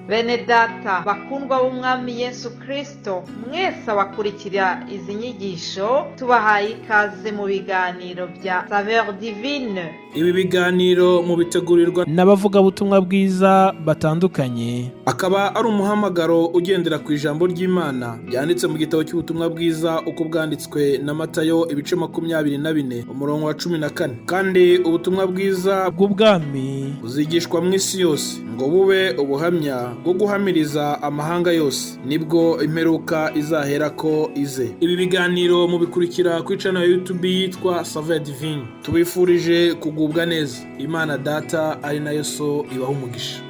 Bene data bakundwa b'umwami Yesu Kristo, mwese abakurikira izi nyigisho tubahaye ikaze mu biganiro bya Saveur Divine. Ibi biganiro mu bitegurirwa n'abavugabutumwa bwiza batandukanye, akaba ari umuhamagaro ugendera ku ijambo ry'Imana byanditse mu gitabo cy'ubutumwa bwiza uko bwanditswe na Matayo ibice 24 umurongo wa 14. Kandi ubutumwa bwiza bw'ubwami buzigishwa mu isi yose ngo bube ubuhamya bwo guhamiriza amahanga yose, nibwo imperuka izahera ko ize. Ibi biganiro mubikurikira ku channel ya YouTube yitwa Saveur Divine. Tubifurije kugubwa neza. Imana Data ari nayo So ibaha umugisha.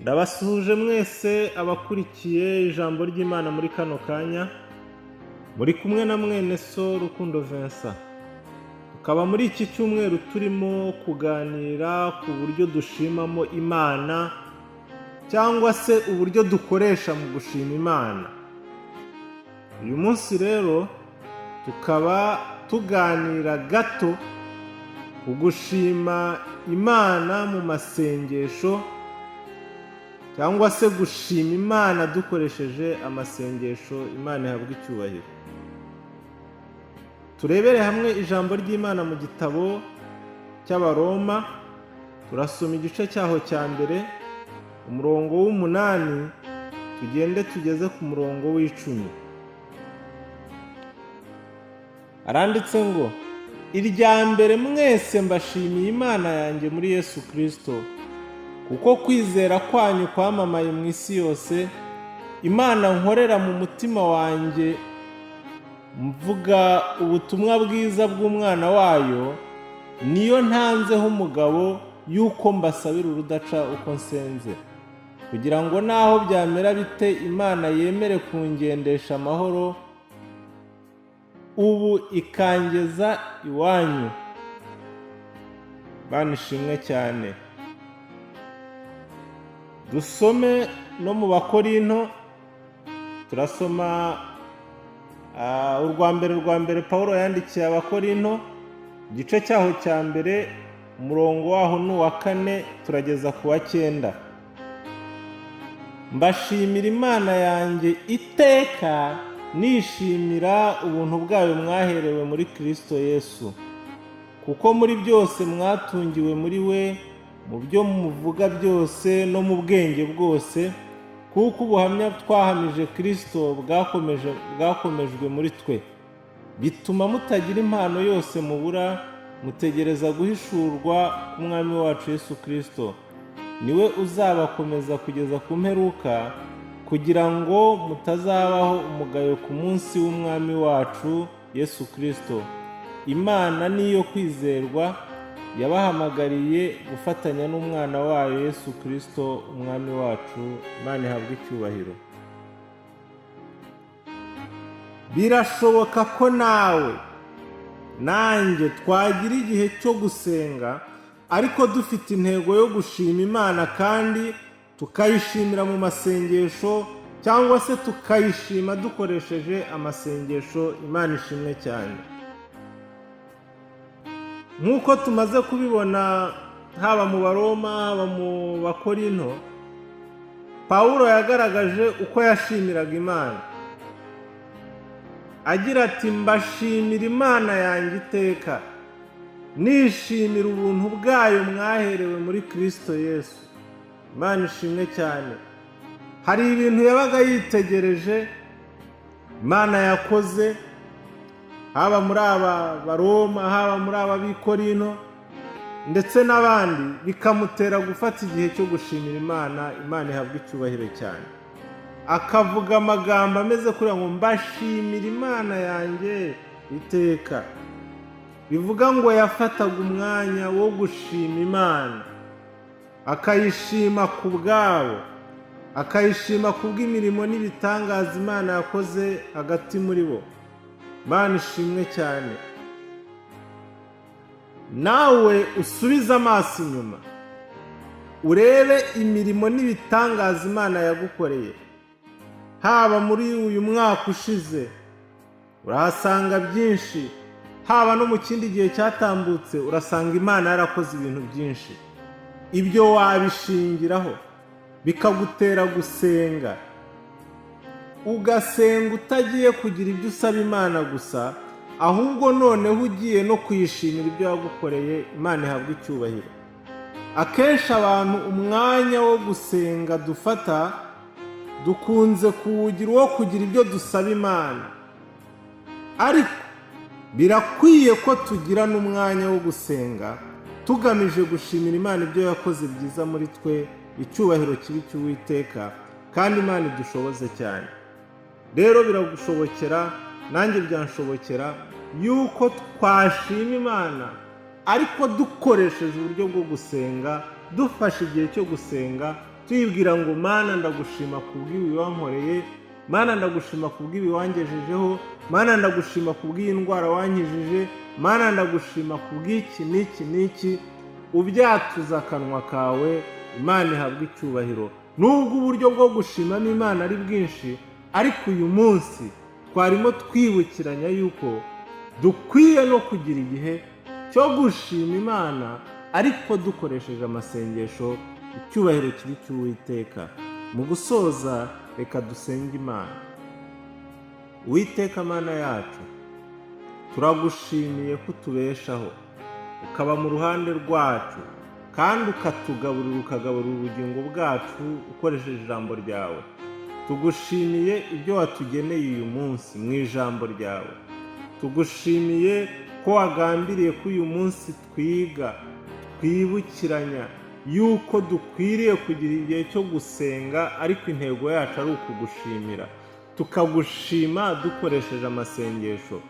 Ndabasuhuje mwese abakurikiye ijambo ry'Imana muri kano kanya, muri kumwe na mwene So Rukundo Vincent. Tukaba muri iki cyumweru turimo kuganira ku buryo dushimamo Imana cyangwa se uburyo dukoresha mu gushima Imana. Uyu munsi rero tukaba tuganira gato ku gushima Imana mu masengesho cyangwa se gushima Imana dukoresheje amasengesho. Imana ihabwe icyubahiro. Turebere hamwe ijambo ry'Imana mu gitabo cy'Abaroma. Turasoma igice cyaho cya mbere umurongo w'8 tugende tugeze ku murongo w'10. Aranditse ngo, irya mbere mwese mbashimiye Imana yanjye muri Yesu Kristo, kuko kwizera kwanyu kwamamaye mu isi yose. Imana nkorera mu mutima wanjye mvuga ubutumwa bwiza bw'umwana wayo, niyo ntanzeho umugabo yuko mbasabira urudaca uko nsenze, kugira ngo naho byamera bite Imana yemere kungendesha amahoro, ubu ikangeza iwanyu. Banishimwe cyane. Dusome no mu Bakorinto. Turasoma urwa mbere Pawulo yandikiye Abakorinto, igice cyaho cya mbere umurongo waho n'uwa 4 turageza ku wa 9. Mbashimira Imana yanjye iteka, nishimira ubuntu bwayo mwaherewe muri Kristo Yesu, kuko muri byose mwatungiwe muri we, mu byo muvuga byose no mu bwenge bwose, kuko ubuhamya twahamije Kristo bwakomejwe muri twe. Bituma mutagira impano yose mubura, mutegereza guhishurwa k'Umwami wacu Yesu Kristo. Niwe uzabakomeza kugeza ku mperuka, kugira ngo mutazabaho umugayo ku munsi w'Umwami wacu Yesu Kristo. Imana niyo kwizerwa, yabahamagariye gufatanya n'umwana wayo Yesu Kristo Umwami wacu. Imana ihabwe icyubahiro. Birashoboka ko nawe nanjye twagira igihe cyo gusenga, ariko dufite intego yo gushima Imana kandi tukayishimira mu masengesho, cyangwa se tukayishima dukoresheje amasengesho. Imana ishimwe cyane. Nk'uko tumaze kubibona haba mu Baroma haba mu Bakorinto, Pawulo yagaragaje uko yashimiraga Imana agira ati, mbashimira Imana yanjye iteka, nishimira ubuntu bwayo mwaherewe muri Kristo Yesu. Imana ishimwe cyane. Hari ibintu yabaga yitegereje Imana yakoze, haba muri aba Baroma haba muri aba Bikorinto ndetse n'abandi, bikamutera gufata igihe cyo gushimira Imana. Imana ihabwe icyubahiro cyane. Akavuga amagambo ameze kuri ngo mbashimira Imana yanjye iteka. Bivuga ngo yafataga umwanya wo gushima Imana, akayishima ku bwabo, akayishima kubw'imirimo n'ibitangaza Imana yakoze hagati muri bo. Imana ishimwe cyane. Nawe usubize amaso inyuma urebe imirimo n'ibitangaza Imana yagukoreye, haba muri uyu mwaka ushize urahasanga byinshi. Haba no mu kindi gihe cyatambutse urasanga Imana yarakoze ibintu byinshi. Ibyo wabishingiraho bikagutera gusenga, ugasenga utagiye kugira ibyo usaba Imana gusa, ahubwo noneho ugiye no kuyishimira ibyo yagukoreye. Imana ihabwa icyubahiro. Akenshi abantu umwanya wo gusenga dufata dukunze kuwugira uwo kugira ibyo dusaba Imana, ariko birakwiye ko tugira n'umwanya wo gusenga tugamije gushimira Imana ibyo yakoze byiza muri twe. Icyubahiro kibi cy'Uwiteka, kandi Imana idushoboze cyane. Rero biragushobokera, nanjye byanshobokera yuko twashima Imana ariko dukoresheje uburyo bwo gusenga, dufashe igihe cyo gusenga tuyibwira ngo Mana ndagushima kubw'ibi wankoreye, Mana ndagushima kubw'ibi wangejejeho, Mana ndagushima kubw'iyi ndwara wankijije, Mana ndagushima kubw'iki n'iki n'iki. Ubyatuza akanwa kawe, Imana ihabwa icyubahiro. Nubwo uburyo bwo gushimamo Imana ari bwinshi, ariko uyu munsi twarimo twibukiranya yuko dukwiye no kugira igihe cyo gushima Imana ariko dukoresheje amasengesho. Icyubahiro kibi cy'Uwiteka. Mu gusoza reka dusenge Imana. Uwiteka Mana yacu, turagushimiye ko utubeshaho, ukaba mu ruhande rwacu, kandi ukagaburira ubugingo bwacu ukoresheje ijambo ryawe. Tugushimiye ibyo watugeneye uyu munsi mu ijambo ryawe. Tugushimiye ko wagambiriye ko uyu munsi twibukiranya yuko dukwiriye kugira igihe cyo gusenga, ariko intego yacu ari ukugushimira. Tukagushima dukoresheje amasengesho.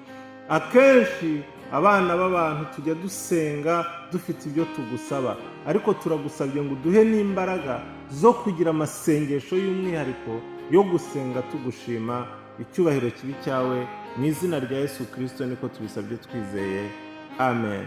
Akenshi abana b'abantu tujya dusenga dufite ibyo tugusaba, ariko turagusabye ngo uduhe n'imbaraga zo kugira amasengesho y'umwihariko yo gusenga tugushima. Icyubahiro kibi cyawe, mu izina rya Yesu Kristo niko tubisabye twizeye. Amen.